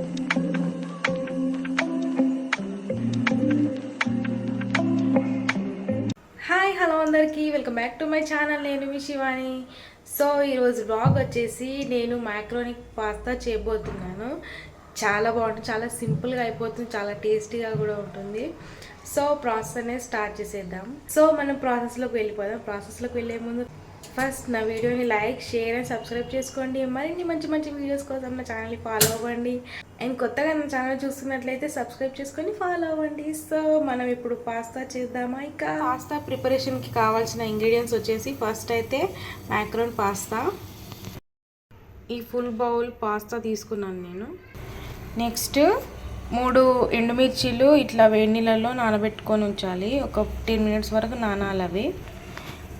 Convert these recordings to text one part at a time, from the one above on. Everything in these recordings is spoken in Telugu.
హాయ్ హలో అందరికీ welcome back to my channel. నేను మీ శివాని. సో ఈరోజు వ్లాగ్ వచ్చేసి నేను మ్యాక్రోని పాస్తా చేయబోతున్నాను. చాలా బాగుంటుంది, చాలా సింపుల్గా అయిపోతుంది, చాలా టేస్టీగా కూడా ఉంటుంది. సో ప్రాసెస్ అనేది స్టార్ట్ చేసేద్దాం. సో మనం ప్రాసెస్లోకి వెళ్ళిపోదాం. ప్రాసెస్లోకి వెళ్ళే ముందు ఫస్ట్ నా వీడియోని లైక్, షేర్ అండ్ సబ్స్క్రైబ్ చేసుకోండి. మరిన్ని మంచి మంచి వీడియోస్ కోసం నా ఛానల్ని ఫాలో అవ్వండి. అండ్ కొత్తగా నా ఛానల్ చూస్తున్నట్లయితే సబ్స్క్రైబ్ చేసుకొని ఫాలో అవ్వండి. సో మనం ఇప్పుడు పాస్తా చేద్దామా? ఇక పాస్తా ప్రిపరేషన్కి కావాల్సిన ఇంగ్రీడియంట్స్ వచ్చేసి ఫస్ట్ అయితే మ్యాక్రోన్ పాస్తా. ఈ ఫుల్ బౌల్ పాస్తా తీసుకున్నాను నేను. నెక్స్ట్ 3 ఎండుమిర్చీలు ఇట్లా వేడి నీళ్ళలో నానబెట్టుకొని ఉంచాలి. ఒక 10 మినిట్స్ వరకు నానాలి అవి.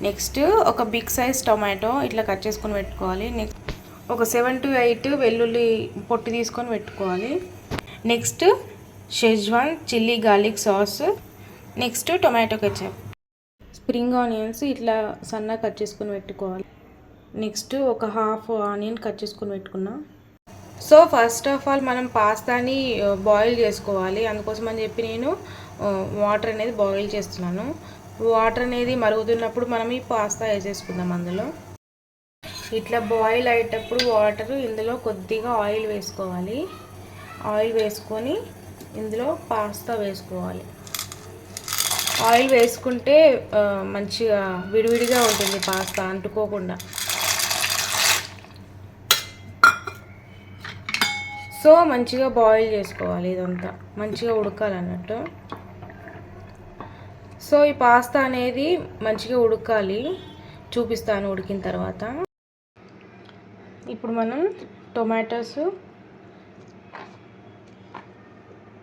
నెక్స్ట్ ఒక బిగ్ సైజ్ టొమాటో ఇట్లా కట్ చేసుకొని పెట్టుకోవాలి. నెక్స్ట్ ఒక 7 to 8 వెల్లుల్లి పొట్టు తీసుకొని పెట్టుకోవాలి. Next schezwan chilli garlic sauce. Next tomato ketchup. Spring onions ఇట్లా సన్నగా కట్ చేసుకొని పెట్టుకోవాలి. నెక్స్ట్ ఒక హాఫ్ ఆనియన్ కట్ చేసుకొని పెట్టుకున్నా. సో ఫస్ట్ ఆఫ్ ఆల్ మనం పాస్తాని బాయిల్ చేసుకోవాలి. అందుకోసం అని చెప్పి నేను వాటర్ అనేది బాయిల్ చేస్తున్నాను. వాటర్ అనేది మరుగుతున్నప్పుడు మనం ఈ పాస్తా వేసేసుకుందాం. అందులో ఇట్లా బాయిల్ అయ్యేటప్పుడు వాటర్ ఇందులో కొద్దిగా ఆయిల్ వేసుకోవాలి. ఆయిల్ వేసుకొని ఇందులో పాస్తా వేసుకోవాలి. ఆయిల్ వేసుకుంటే మంచిగా విడివిడిగా ఉంటుంది పాస్తా, అంటుకోకుండా. సో మంచిగా బాయిల్ చేసుకోవాలి, ఇదంతా మంచిగా ఉడకాలన్నట్టు. సో ఈ పాస్తా అనేది మంచిగా ఉడకాలి, చూపిస్తాను ఉడికిన తర్వాత. ఇప్పుడు మనం టొమాటోస్,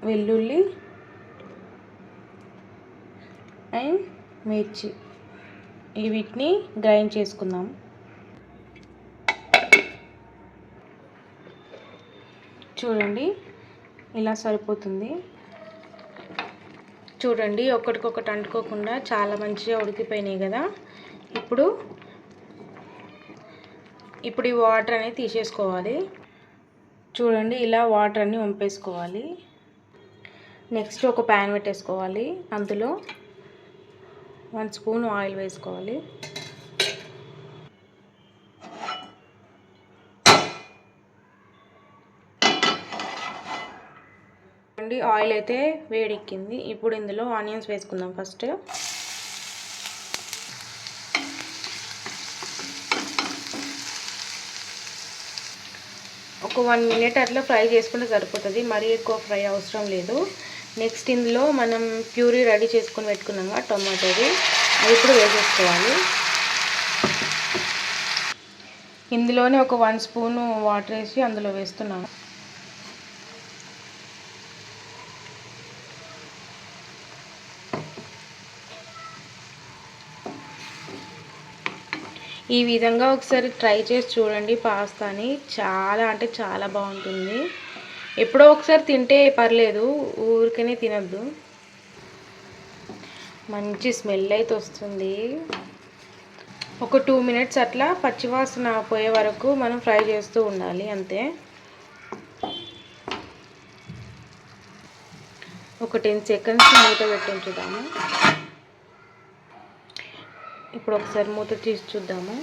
వెల్లుల్లి అండ్ మిర్చి వీటిని గ్రైండ్ చేసుకుందాం. చూడండి ఇలా సరిపోతుంది. చూడండి ఒకటికొకటి అంటుకోకుండా చాలా మంచిగా ఉడికిపోయినాయి కదా. ఇప్పుడు ఈ వాటర్ అనేది తీసేసుకోవాలి. చూడండి ఇలా వాటర్ అన్ని వంపేసుకోవాలి. నెక్స్ట్ ఒక ప్యాన్ పెట్టేసుకోవాలి. అందులో 1 స్పూన్ ఆయిల్ వేసుకోవాలి. ఆయిల్ అయితే వేడెక్కింది. ఇప్పుడు ఇందులో ఆనియన్స్ వేసుకుందాం. ఫస్ట్ ఒక 1 మినిట్ అట్లా ఫ్రై చేసుకుంటే సరిపోతుంది, మరీ ఎక్కువ ఫ్రై అవసరం లేదు. నెక్స్ట్ ఇందులో మనం ప్యూరీ రెడీ చేసుకొని పెట్టుకున్నాం కదా టొమాటోది, అది ఇప్పుడు వేసేసుకోవాలి. ఇందులోనే ఒక 1 స్పూను వాటర్ వేసి అందులో వేస్తున్నాను. ఈ విధంగా ఒకసారి ట్రై చేసి చూడండి పాస్తాని. చాలా అంటే చాలా బాగుంటుంది. ఎప్పుడో ఒకసారి తింటే పర్లేదు, ఊరికనే తినద్దు. మంచి స్మెల్ అయితే వస్తుంది. ఒక 2 మినిట్స్ అట్లా పచ్చివాసన పోయే వరకు మనం ఫ్రై చేస్తూ ఉండాలి, అంతే. ఒక 10 సెకండ్స్ మూత పెట్టి ఉంచుదాము. ఇప్పుడు ఒకసారి మూత తీసి చూద్దాము.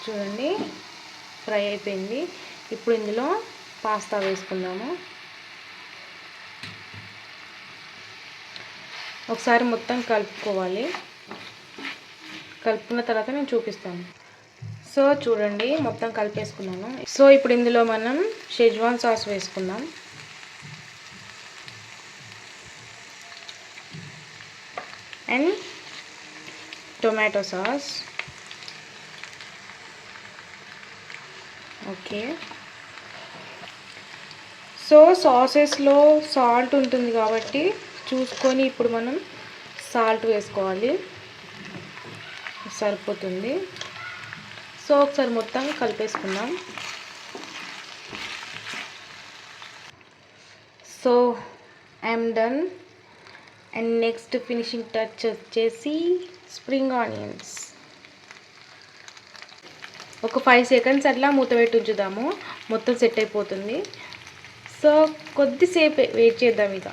చూడండి ఫ్రై అయిపోయింది. ఇప్పుడు ఇందులో పాస్తా వేసుకుందాము. ఒకసారి మొత్తం కలుపుకోవాలి. కలుపుకున్న తర్వాత నేను చూపిస్తాను. సో చూడండి మొత్తం కలిపేసుకున్నాను. సో ఇప్పుడు ఇందులో మనం షెజ్వాన్ సాస్ వేసుకుందాం. And tomato sauce. Okay. So సాసెస్లో సాల్ట్ ఉంటుంది కాబట్టి చూసుకొని ఇప్పుడు మనం సాల్ట్ వేసుకోవాలి, సరిపోతుంది. సో ఒకసారి మొత్తం కలిపేసుకుందాం. So I'm done. And next finishing touch వచ్చేసి స్ప్రింగ్ ఆనియన్స్. ఒక 5 సెకండ్స్ అట్లా మూత పెట్టి ఉంచుదాము, మొత్తం సెట్ అయిపోతుంది. సో కొద్దిసేపు వెయిట్ చేద్దాం ఇక.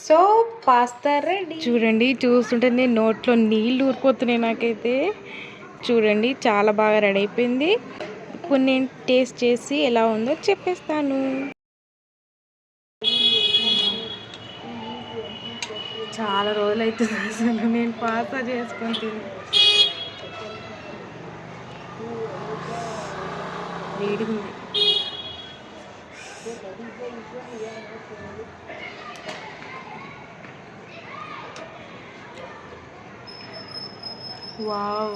So pasta ready. చూడండి, చూస్తుంటే నేను నోట్లో నీళ్ళు ఊరిపోతున్నాయి నాకైతే. చూడండి చాలా బాగా రెడీ అయిపోయింది. ఇప్పుడు నేను టేస్ట్ చేసి ఎలా ఉందో చెప్పేస్తాను. చాలా రోజులు అవుతుంది అసలు నేను పాస్తా చేసుకొని తిని. వేడిగా ఉంది. వావ్.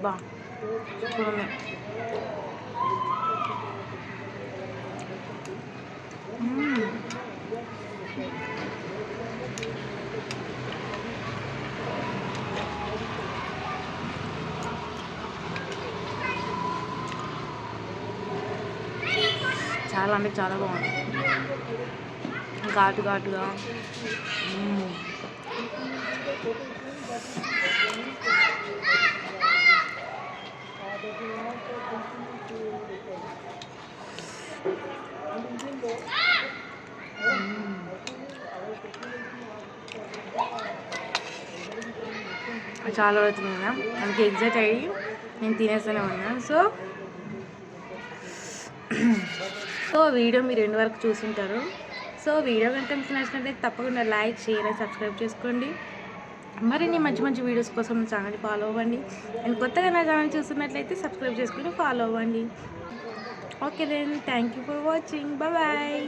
బా చూడండి. చాలా అంటే చాలా బాగుంది, ఘాటు ఘాటుగా. చాలా అవుతుంది కదా, అందుకే ఎగ్జైట్ అయ్యి నేను తినేస్తూనే ఉన్నాను. సో వీడియో మీరు ఎండ్ వరకు చూసుంటారు. సో వీడియో కనుక మీకు నచ్చినట్లయితే తప్పకుండా లైక్, షేర్ అండ్ సబ్స్క్రైబ్ చేసుకోండి. మరిన్ని మంచి మంచి వీడియోస్ కోసం నా ఛానల్ ఫాలో అవ్వండి. అండ్ కొత్తగా నా ఛానల్ చూస్తున్నట్లయితే సబ్స్క్రైబ్ చేసుకుని ఫాలో అవ్వండి. Okay then, thank you for watching. Bye.